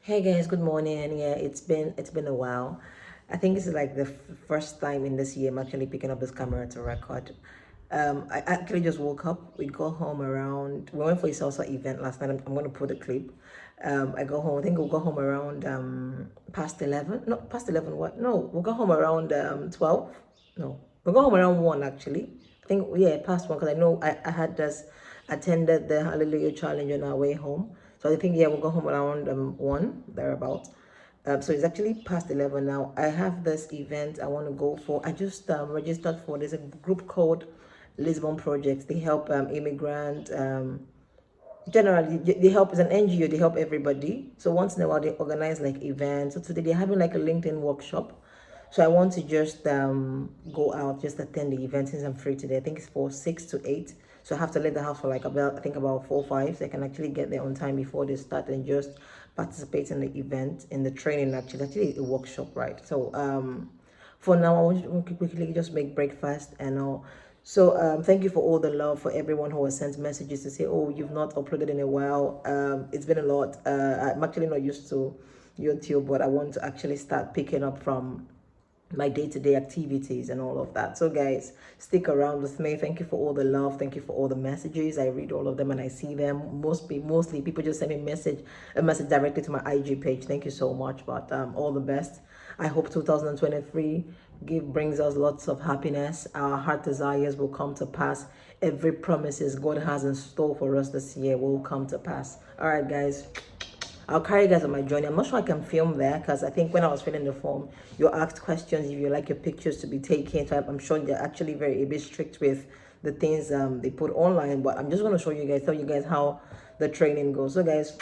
Hey guys, good morning. Yeah, it's been a while. I think this is like the first time in this year I'm actually picking up this camera to record. I actually just woke up. We got home around. We went for a salsa event last night. I'm going to put a clip. I got home. I think we got home around past 11. Not past 11. What? No, we got home around 12. No, we got home around 1 actually. I think yeah, past 1 because I know I had just attended the Hallelujah Challenge on our way home. So I think yeah, we'll go home around 1 thereabout. So it's actually past 11 now. I have this event I want to go for. I just registered for. There's a group called Lisbon Project. They help immigrant. Generally, they help. It's an NGO. They help everybody. So once in a while, they organize like events. So today they're having like a LinkedIn workshop. So I want to just go out, just attend the event since I'm free today. I think it's for 6 to 8. So I have to leave the house for like about, I think about 4 or 5, so I can actually get there on time before they start and just participate in the event, in the training. Actually a workshop, right? So for now I want to quickly just make breakfast and all. So thank you for all the love, for everyone who has sent messages to say, oh, you've not uploaded in a while. It's been a lot. I'm actually not used to YouTube, but I want to actually start picking up from my day-to-day activities and all of that. So guys, stick around with me. Thank you for all the love. Thank you for all the messages. I read all of them and I see them. Mostly people just send me a message directly to my IG page. Thank you so much. But all the best. I hope 2023 brings us lots of happiness. Our heart desires will come to pass. Every promises God has in store for us this year will come to pass. All right, guys. I'll carry you guys on my journey. I'm not sure I can film there because I think when I was filling the form, you asked questions if you like your pictures to be taken. So I'm sure they're actually a bit strict with the things they put online. But I'm just going to show you guys, tell you guys how the training goes. So guys,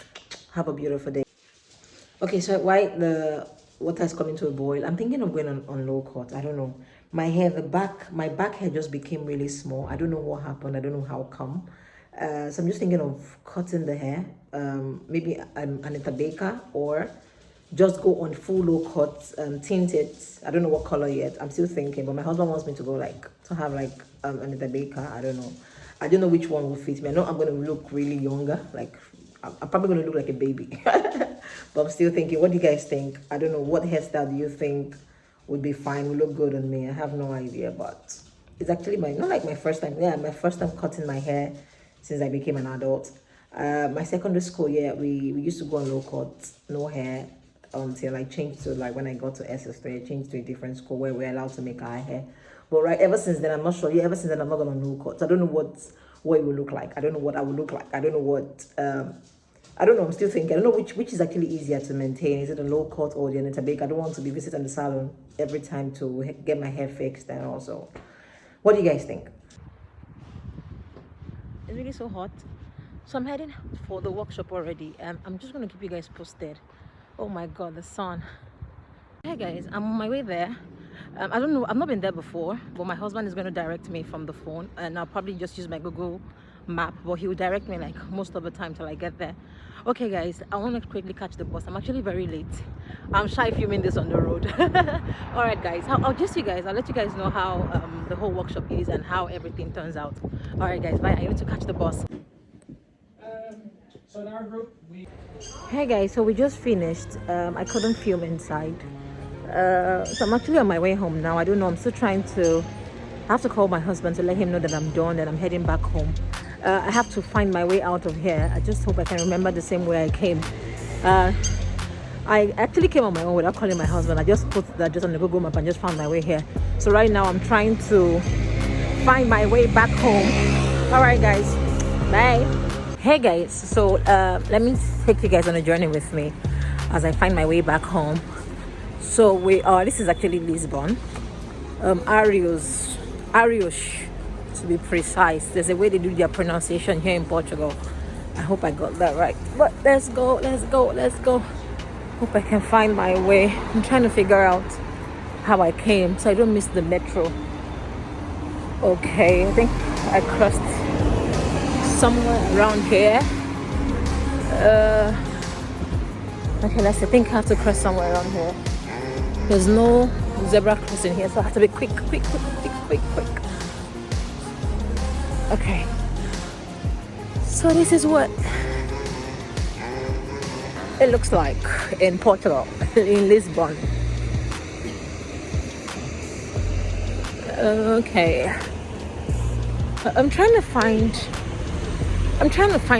have a beautiful day. Okay, so while the water is coming to a boil, I'm thinking of going on low cut. I don't know. My back hair just became really small. I don't know what happened. I don't know how come. So I'm just thinking of cutting the hair. Maybe Anita Baker, or just go on full low cut, tint it. I don't know what color yet. I'm still thinking, but my husband wants me to go to have like Anita Baker. I don't know. I don't know which one will fit me. I know I'm gonna look really younger, like I'm probably gonna look like a baby. But I'm still thinking, what do you guys think? I don't know, what hairstyle do you think would be fine, would look good on me? I have no idea, but it's actually not like my first time. Yeah, my first time cutting my hair since I became an adult. My secondary school year, we used to go on low cut, no hair, until I changed to, like, when I got to SS3, I changed to a different school where we're allowed to make our hair. But right, ever since then, I'm not sure. Yeah, ever since then, I'm not gonna low cut. So I don't know what it will look like. I don't know what I would look like. I don't know what. I don't know. I'm still thinking. I don't know which is actually easier to maintain. Is it a low cut or the Anita Baker? I don't want to be visiting the salon every time to get my hair fixed. And also, what do you guys think? It's really so hot, so I'm heading for the workshop already. I'm just gonna keep you guys posted. Oh my god, the sun. Hey guys, I'm on my way there. I don't know, I've not been there before, but my husband is going to direct me from the phone, and I'll probably just use my Google map, but he will direct me like most of the time till I get there. Okay guys, I want to quickly catch the bus. I'm actually very late. I'm shy filming this on the road. All right guys, I'll let you guys know how the whole workshop is and how everything turns out. All right guys, bye. I need to catch the bus. So in our group, hey guys, so we just finished. I couldn't film inside, so I'm actually on my way home now. I don't know, I'm still trying to. I have to call my husband to let him know that I'm done and I'm heading back home. I have to find my way out of here. I just hope I can remember the same way I came. I actually came on my own without calling my husband. I just put that just on the Google map and just found my way here. So right now I'm trying to find my way back home. All right guys, bye. Hey guys, so let me take you guys on a journey with me as I find my way back home. So this is actually Lisbon, Arios to be precise. There's a way they do their pronunciation here in Portugal. I hope I got that right, but let's go. Hope I can find my way. I'm trying to figure out how I came so I don't miss the metro. Okay, I think I crossed somewhere around here. Okay, I think I have to cross somewhere around here. There's no zebra crossing here, so I have to be quick. Okay, so this is what it looks like in Portugal, in Lisbon. Okay, I'm trying to find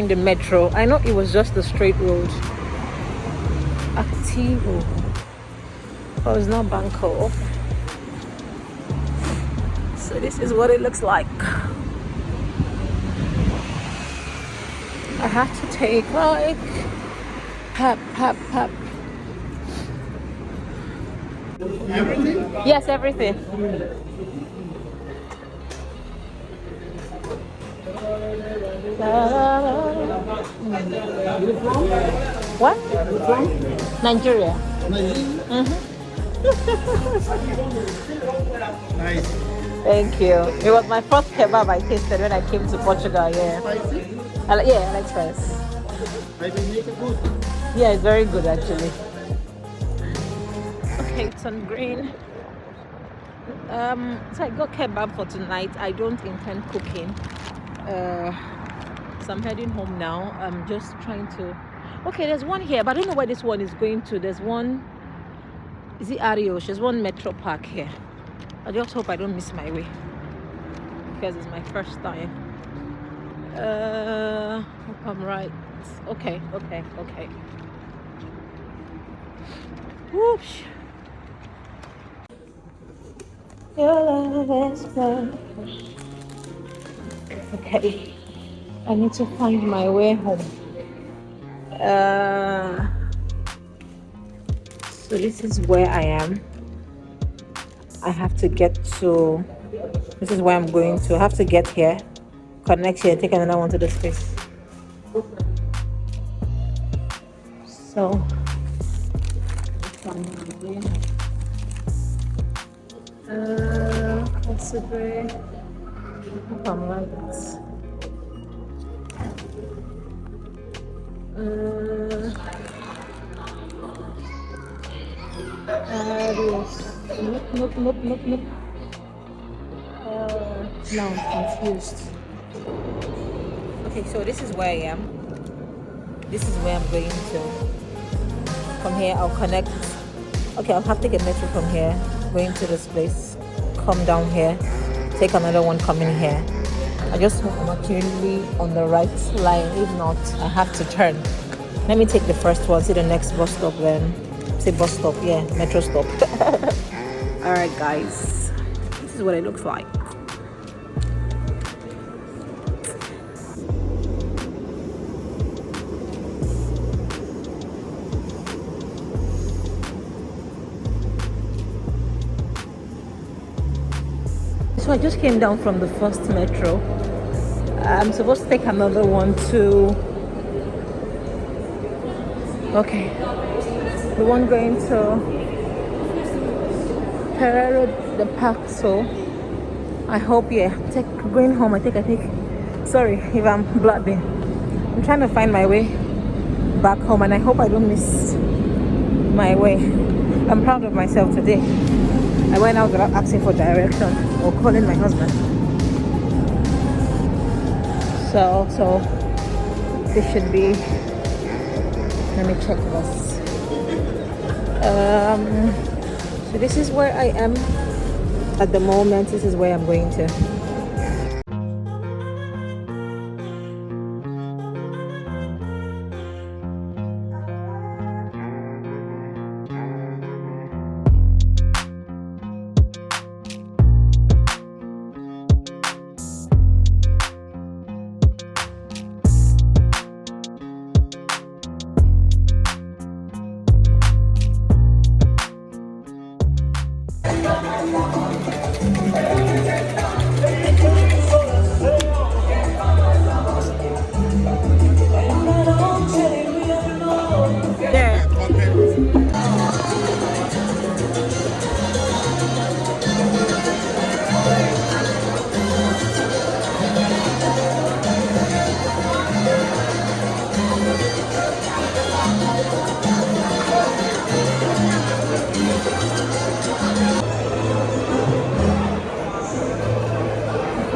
the metro. I know it was just a straight road. Activo. Oh, it's not Banco. So this is what it looks like. I have to take like pap. Everything? Yes, everything. What? Nigeria. Nigeria? Nice. Thank you. It was my first kebab I tasted when I came to Portugal. Yeah. Spicy? I like spice. I will make it good. Yeah, it's very good actually. Okay, it's on green. So I got kebab for tonight. I don't intend cooking. So I'm heading home now. I'm just trying to. Okay, there's one here, but I don't know where this one is going to. There's one. Is it Arios? There's one Metro Park here. I just hope I don't miss my way because it's my first time. Hope I'm right. Okay. Whoosh. Your love is perfect. Okay, I need to find my way home. So this is where I am. I have to get to. This is where I'm going to. I have to get here, connect here, take another one to the space. So. Consider if I'm right. Nope. Now I'm confused. Okay, so this is where I am. This is where I'm going to. From here, I'll connect. Okay, I'll have to get metro from here, going to this place, come down here, take another one coming here. I just hope I'm actually on the right line. If not, I have to turn. Let me take the first one, see the next bus stop then. Say bus stop, yeah, metro stop. Alright guys, this is what it looks like. So I just came down from the first metro. I'm supposed to take another one to. Okay, the one going to Ferrero the Park. So I hope, yeah, going home. I think. Sorry if I'm blabbing. I'm trying to find my way back home, and I hope I don't miss my way. I'm proud of myself today. I went out without asking for direction or calling my husband. So this should be. Let me check this. So this is where I am at the moment. This is where I'm going to.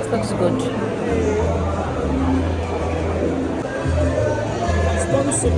Looks good. Expensive.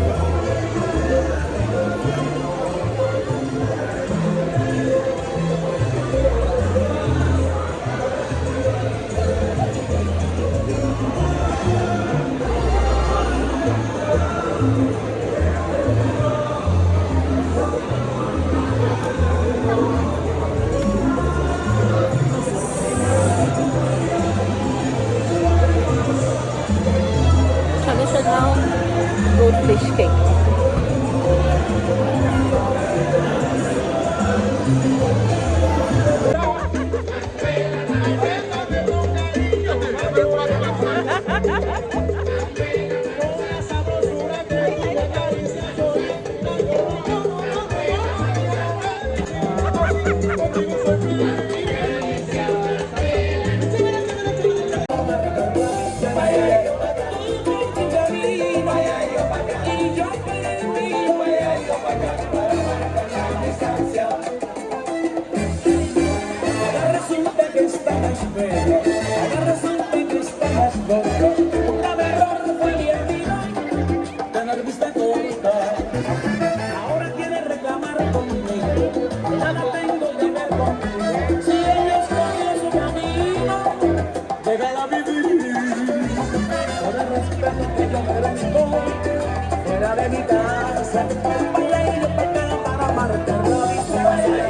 Ahora quiere reclamar conmigo, nada tengo que ver conmigo. Si ella escogió su camino, déjala vivir. Por el respeto que yo merezco, fuera de mi casa, para ir para acá, para amarte la distancia.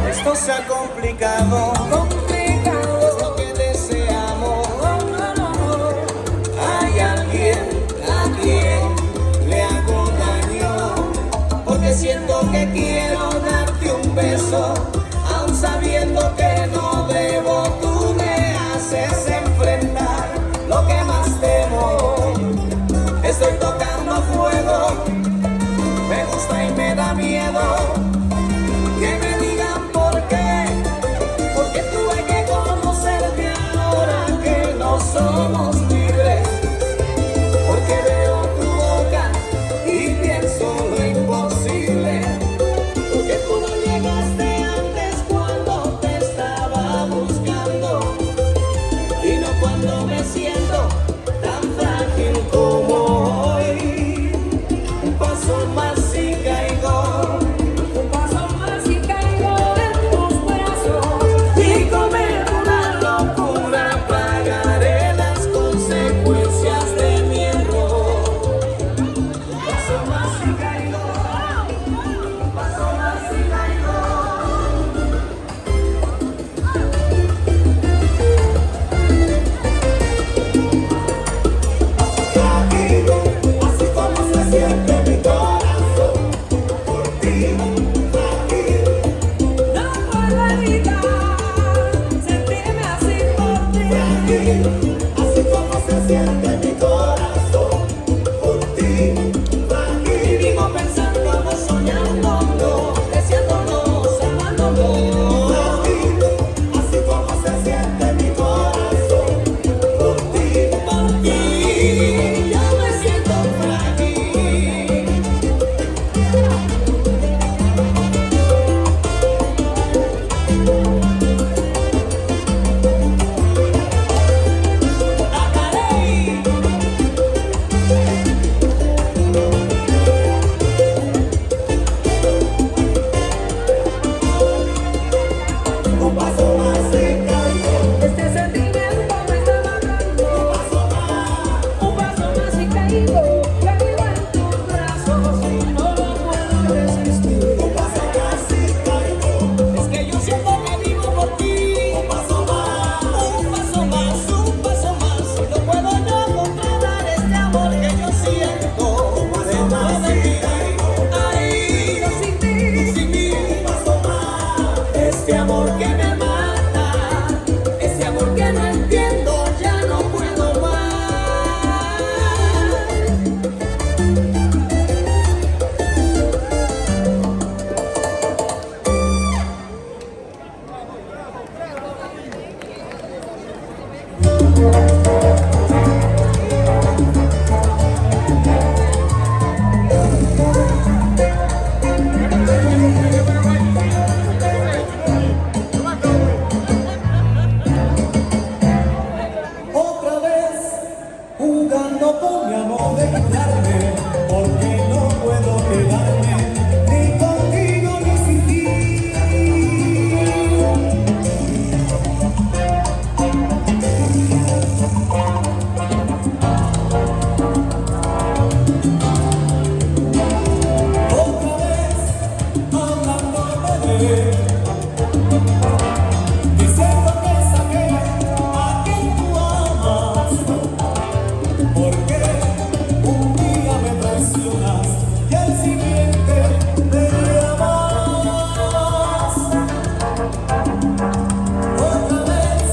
Esto se ha complicado, es lo que deseamos. Hay alguien a quien le hago daño, porque siento que quiero darte un beso, aun sabiendo que no debo. Tú me haces enfrentar lo que más temo. Estoy tocando fuego, me gusta y me da miedo que me digan por qué, porque tuve que conocerte ahora que no somos libres, porque veo tu boca y pienso lo imposible, porque tú no llegaste antes cuando te estaba buscando, y no cuando me siento tan frágil como hoy. Un paso más y caigo, un paso más y caigo en tus brazos, y cometo una locura, pagaré las consecuencias de mi error. Un paso más y caigo, un paso más y caigo. Así como se siente mi corazón por ti, no puedo evitar sentirme así por ti. Así como se siente mi corazón por ti, y vivo pensando, soñando, deseándonos, amándonos. Así como se siente mi corazón por ti, yo me siento frágil. Un paso más y caigo. Este sentimiento me está matando. Un paso más y caigo. Caigo en tus brazos y no lo puedo resistir. Un paso más y caigo. Es que yo siento que vivo por ti. Un paso más, un paso más, un paso más. No puedo yo controlar este amor que yo siento. Un paso más y caigo. Ay, yo sin ti, sin mí. Un paso más. Este amor que me mata, este amor que no entiendo, ya no puedo más. de ignorarme, porque no puedo quedarme ni contigo ni sin ti. Otra vez hablándome de diciendo que saqué a quien tú amas, porque un día me traicionas y al siguiente me llamas. Otra vez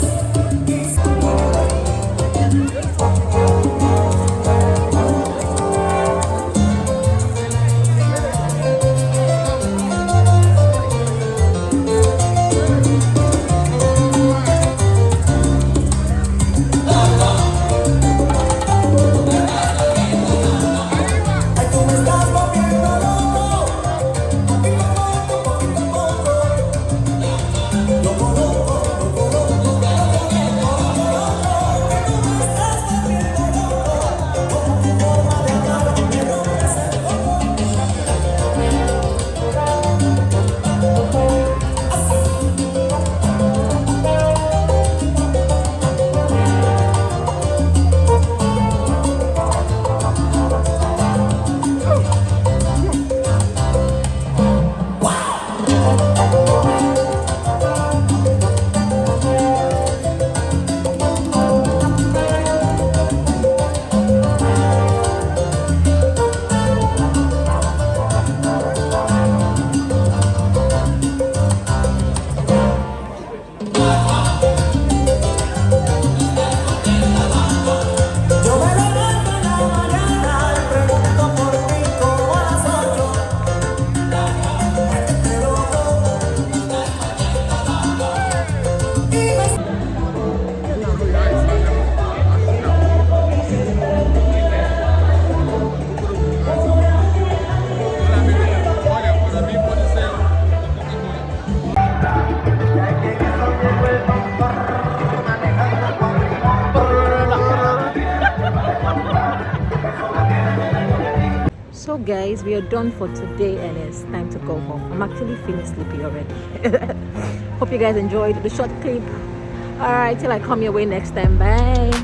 ay, tú me estás volviendo loco, poquito a poco, loco, loco, loco, loco, que tú me estás volviendo loco, con tu forma de hablar me rompes el coco. Yo me levanto en la mañana y pregunto por ti como a las 8. Te loco y me So guys, we are done for today and it's time to go home. I'm actually feeling sleepy already. Hope you guys enjoyed the short clip. All right, till I come your way next time. Bye.